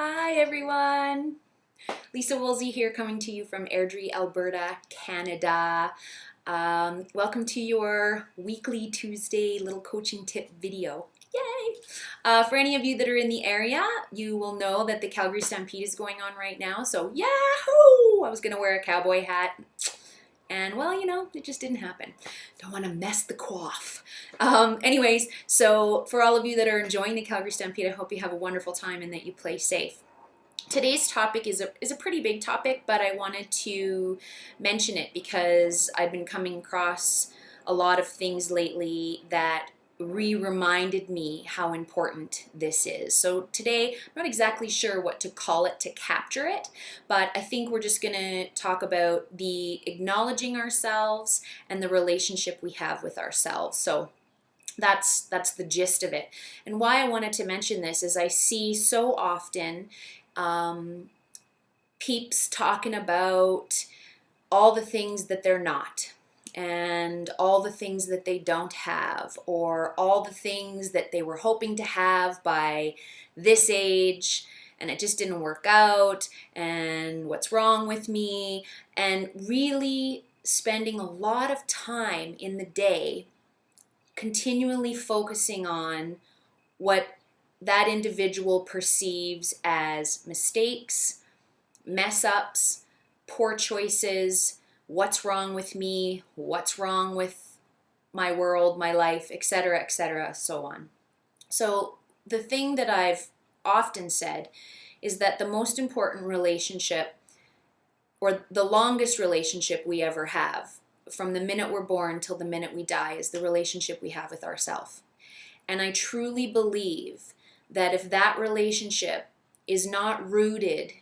Hi everyone! Leisa Woolsey here, coming to you from Airdrie, Alberta, Canada. Welcome to your weekly Tuesday little coaching tip video. Yay! For any of you that are in the area, you will know that the Calgary Stampede is going on right now. So yahoo! I was going to wear a cowboy hat. And well, it just didn't happen. Don't want to mess the coif. Anyways, so for all of you that are enjoying the Calgary Stampede, I hope you have a wonderful time and that you play safe. Today's topic is a pretty big topic, but I wanted to mention it because I've been coming across a lot of things lately that reminded me how important this is. So today, I'm not exactly sure what to call it to capture it, but I think we're just going to talk about the acknowledging ourselves and the relationship we have with ourselves. So that's the gist of it. And why I wanted to mention this is I see so often peeps talking about all the things that they're not, and all the things that they don't have, or all the things that they were hoping to have by this age and it just didn't work out, and what's wrong with me, and really spending a lot of time in the day continually focusing on what that individual perceives as mistakes, mess ups, poor choices, what's wrong with me, what's wrong with my world, my life, etc., so on. So the thing that I've often said is that the most important relationship, or the longest relationship we ever have, from the minute we're born till the minute we die, is the relationship we have with ourselves. And I truly believe that if that relationship is not rooted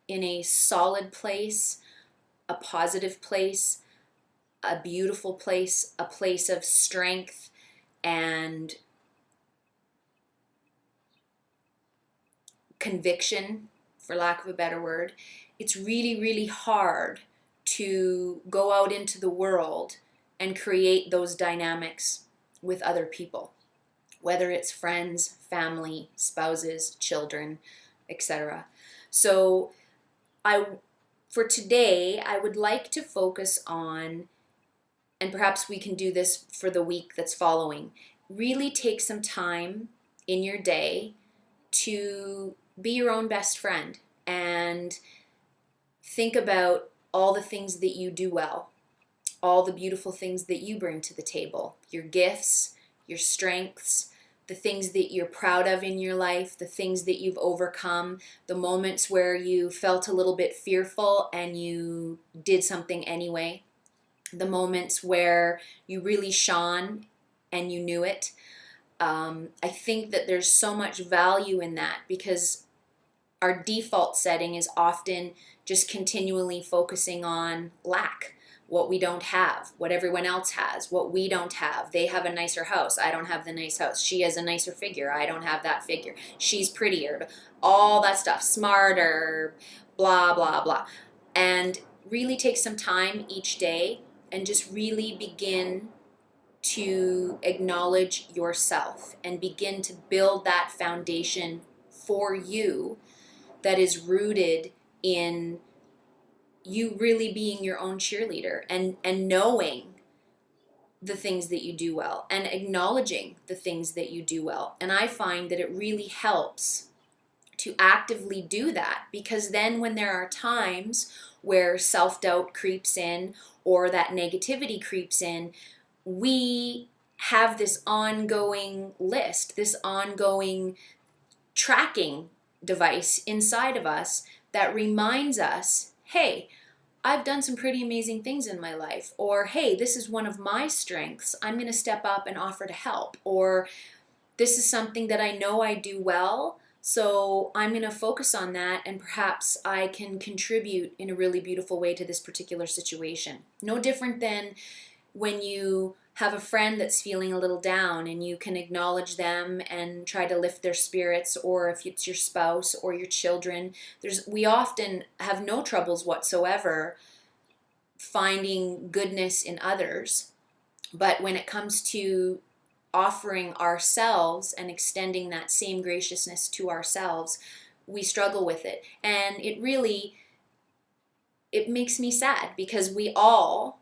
in a solid place, a positive place, a beautiful place, a place of strength and conviction, for lack of a better word, it's really, really hard to go out into the world and create those dynamics with other people, whether it's friends, family, spouses, children, etc. So for today, I would like to focus on, and perhaps we can do this for the week that's following, really take some time in your day to be your own best friend and think about all the things that you do well, all the beautiful things that you bring to the table, your gifts, your strengths, the things that you're proud of in your life, the things that you've overcome, the moments where you felt a little bit fearful and you did something anyway, the moments where you really shone and you knew it. I think that there's so much value in that, because our default setting is often just continually focusing on lack, what we don't have, what everyone else has, what we don't have. They have a nicer house, I don't have the nice house. She has a nicer figure, I don't have that figure. She's prettier, all that stuff, smarter, blah, blah, blah. And really take some time each day and just really begin to acknowledge yourself and begin to build that foundation for you that is rooted in you really being your own cheerleader and knowing the things that you do well and acknowledging the things that you do well. And I find that it really helps to actively do that, because then when there are times where self-doubt creeps in or that negativity creeps in, we have this ongoing list, this ongoing tracking device inside of us that reminds us, hey, I've done some pretty amazing things in my life, or hey, this is one of my strengths, I'm going to step up and offer to help, or this is something that I know I do well, so I'm going to focus on that and perhaps I can contribute in a really beautiful way to this particular situation. No different than when you have a friend that's feeling a little down and you can acknowledge them and try to lift their spirits, or if it's your spouse or your children, we often have no troubles whatsoever finding goodness in others. But when it comes to offering ourselves and extending that same graciousness to ourselves, we struggle with it. And it makes me sad, because we all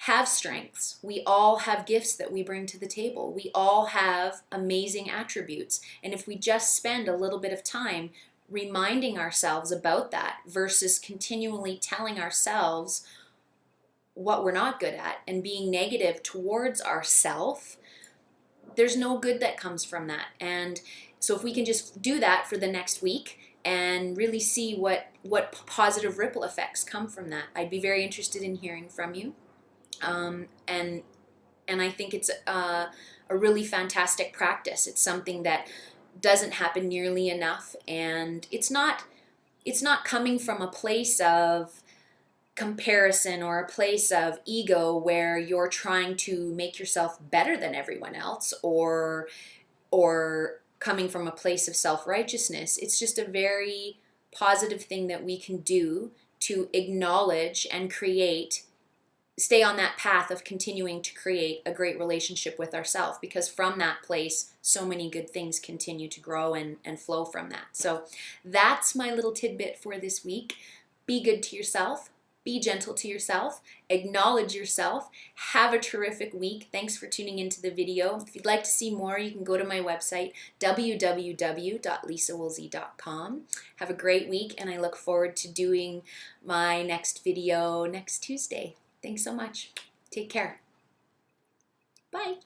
have strengths. We all have gifts that we bring to the table. We all have amazing attributes. And if we just spend a little bit of time reminding ourselves about that versus continually telling ourselves what we're not good at and being negative towards ourselves, there's no good that comes from that. And so if we can just do that for the next week and really see what positive ripple effects come from that, I'd be very interested in hearing from you. And I think it's a really fantastic practice. It's something that doesn't happen nearly enough, and it's not coming from a place of comparison or a place of ego where you're trying to make yourself better than everyone else, or coming from a place of self-righteousness. It's just a very positive thing that we can do to acknowledge and stay on that path of continuing to create a great relationship with ourselves, because from that place, so many good things continue to grow and flow from that. So that's my little tidbit for this week. Be good to yourself. Be gentle to yourself. Acknowledge yourself. Have a terrific week. Thanks for tuning into the video. If you'd like to see more, you can go to my website, www.leisawoolsey.com. Have a great week, and I look forward to doing my next video next Tuesday. Thanks so much. Take care. Bye.